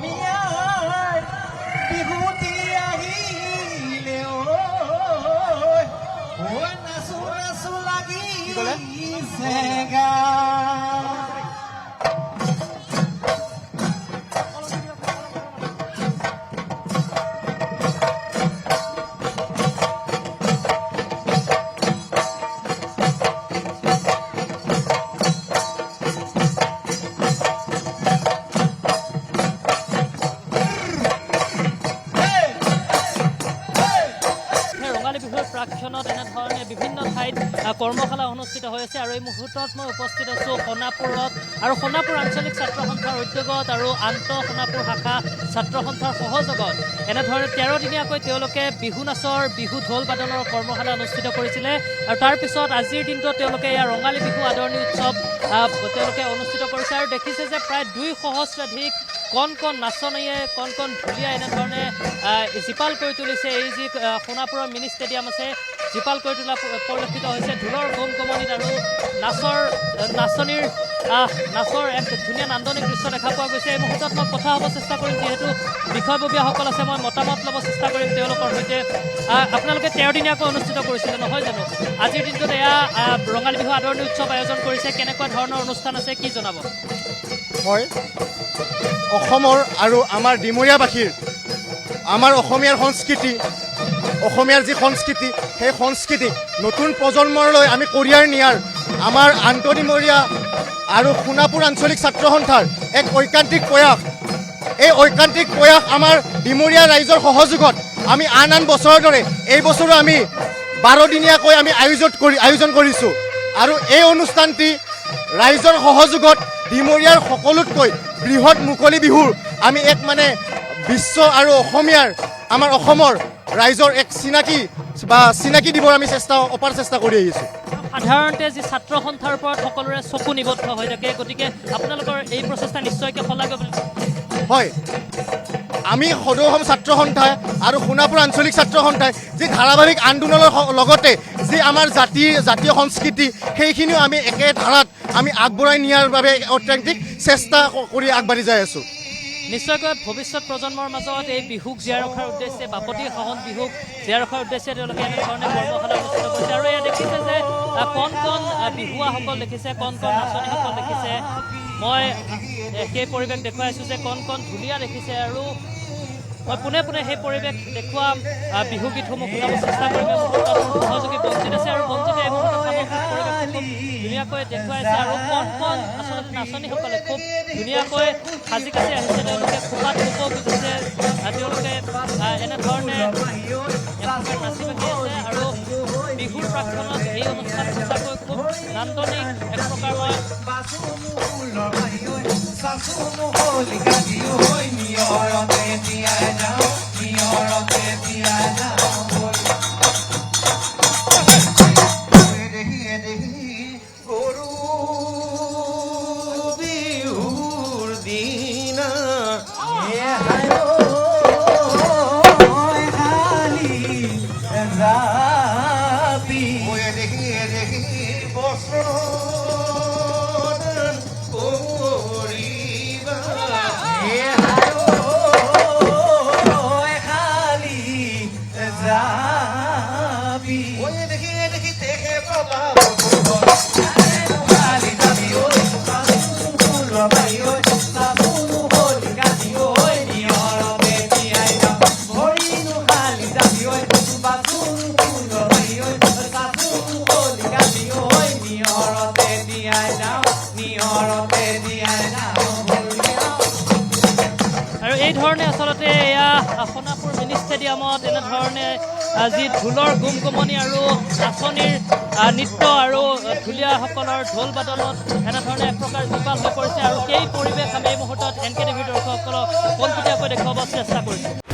অসমীয়াৰ বিহুতি আহিলে ঐ নাচো নাচো লাগিছে গান। প্ৰাক্ষণত এনেধৰণে বিভিন্ন ঠাইত কৰ্মশালা অনুষ্ঠিত হৈ আছে আৰু এই মুহূৰ্তত মই উপস্থিত আছোঁ সোণাপুৰত আৰু সোণাপুৰ আঞ্চলিক ছাত্ৰ সন্থাৰ উদ্যোগত আৰু আন্তঃ সোণাপুৰ শাখা ছাত্ৰ সন্থাৰ সহযোগত এনেধৰণে 13 দিনীয়াকৈ তেওঁলোকে বিহু নাচৰ বিহু ঢোল বাদনৰ কৰ্মশালা অনুষ্ঠিত কৰিছিলে আৰু তাৰপিছত আজিৰ দিনটোত তেওঁলোকে এয়া ৰঙালী বিহু আদৰণি উৎসৱ তেওঁলোকে অনুষ্ঠিত কৰিছে আৰু দেখিছে যে প্ৰায় 2 সহস্ৰাধিক কণ কণ নাচনীয়ে কণ কণ ঢুলীয়া এনেধৰণে জীপাল কৰি তুলিছে। এই যি সোণাপুৰৰ মিনি ষ্টেডিয়াম আছে জীপাল কৰি তোলা পৰিলক্ষিত হৈছে ঢোলৰ গম গমনিত আৰু নাচৰ এক ধুনীয়া নান্দনিক দৃশ্য দেখা পোৱা গৈছে। এই মুহূৰ্তত মই কথা হ'ব চেষ্টা কৰিম, যিহেতু বিষয়ববীয়াসকল আছে, মই মতামত ল'ব চেষ্টা কৰিম তেওঁলোকৰ সৈতে। আপোনালোকে 13 দিনীয়াকৈ অনুষ্ঠিত কৰিছিলে নহয় জানো? আজিৰ দিনটোত এয়া ৰঙালী বিহু আদৰণি উৎসৱ আয়োজন কৰিছে, কেনেকুৱা ধৰণৰ অনুষ্ঠান আছে কি জনাব? হয়, অসমৰ আৰু আমাৰ ডিমৰীয়াবাসীৰ আমাৰ অসমীয়াৰ সংস্কৃতি, অসমীয়াৰ যি সংস্কৃতি সেই সংস্কৃতিক নতুন প্ৰজন্মলৈ আমি কঢ়িয়াই নিয়াৰ আমাৰ আন্তঃডিমৰীয়া আৰু সোণাপুৰ আঞ্চলিক ছাত্ৰ সন্থাৰ এক ঐকান্তিক প্ৰয়াস। এই ঐকান্তিক প্ৰয়াস আমাৰ ডিমৰীয়া ৰাইজৰ সহযোগত আমি আন বছৰৰ দৰে এই বছৰো আমি 12 দিনীয়াকৈ আমি আয়োজন কৰিছোঁ আৰু এই অনুষ্ঠানটি ৰাইজৰ সহযোগত ডিমৰীয়াৰ সকলোতকৈ বৃহৎ মুকলি বিহুৰ আমি এক বিশ্ব আৰু আমাৰ অসমৰ ৰাইজৰ এক চিনাকি দিবৰ আমি অপাৰ চেষ্টা কৰি আহিছোঁ। সাধাৰণতে যি ছাত্ৰ সন্থাৰ ওপৰত সকলোৰে চকু নিবদ্ধ হৈ থাকে, গতিকে আপোনালোকৰ এই প্ৰচেষ্টা নিশ্চয়কৈ শলাগ ল'ব। হয়, আমি সদৌ অসম ছাত্ৰ সন্থাই আৰু সোণাপুৰ আঞ্চলিক ছাত্ৰ সন্থাই যি ধাৰাবাহিক আন্দোলনৰ লগতে যি আমাৰ জাতীয় সংস্কৃতি সেইখিনিও আমি একে ধাৰাত আমি আগবঢ়াই নিয়াৰ বাবে অত্যন্তিক চেষ্টা কৰি আগবাঢ়ি যাই আছোঁ। নিশ্চয়কৈ ভৱিষ্যত প্ৰজন্মৰ মাজত এই বিহুক জীয়াই ৰখাৰ উদ্দেশ্যে বাপতি সাহোন বিহুক জীয়াই ৰখাৰ উদ্দেশ্যে তেওঁলোকে এনেধৰণে কৰ্মশালা অনুষ্ঠিত কৰিছে আৰু এয়া দেখিছে যে কণ কণ বিহুৱাসকল দেখিছে, কণ কণ নাচনীসকল দেখিছে। মই সেই পৰিৱেশ দেখুৱাই আছোঁ যে কণ কণ ঢুলীয়া দেখিছে আৰু মই পোনে পোনে সেই পৰিৱেশ দেখুওৱা বিহু গীতসমূহ শুনাব চেষ্টা কৰিম। সহযোগী বঞ্চিত আছে আৰু বঞ্চিতে এই মুহূৰ্তত পৰিৱেশ ধুনীয়াকৈ দেখুৱাইছে আৰু কণ কণ আচলতে নাচনীসকলে খুব ধুনীয়াকৈ সাজি কাচি আহিছে। তেওঁলোকে খোপাত খোপ গুজিছে, তেওঁলোকে এনেধৰণে নাচি বাগি আছে আৰু বিহুৰ প্ৰাক্ষণত এই অনুষ্ঠান সঁচাকৈ খুব নান্দনিক এক প্ৰকাৰ এই ধৰণে আচলতে এয়া সোণাপুৰ মিনি ষ্টেডিয়ামত এনেধৰণে যি ঢোলৰ গুমগুমনি আৰু নাচনীৰ নৃত্য আৰু ঢুলীয়াসকলৰ ঢোল বাদনত এনেধৰণে এক প্ৰকাৰ জীপাল হৈ পৰিছে আৰু সেই পৰিৱেশ আমি এই মুহূৰ্তত NK TV দৰ্শকসকলক পোনপটীয়াকৈ দেখুৱাব চেষ্টা কৰিছোঁ।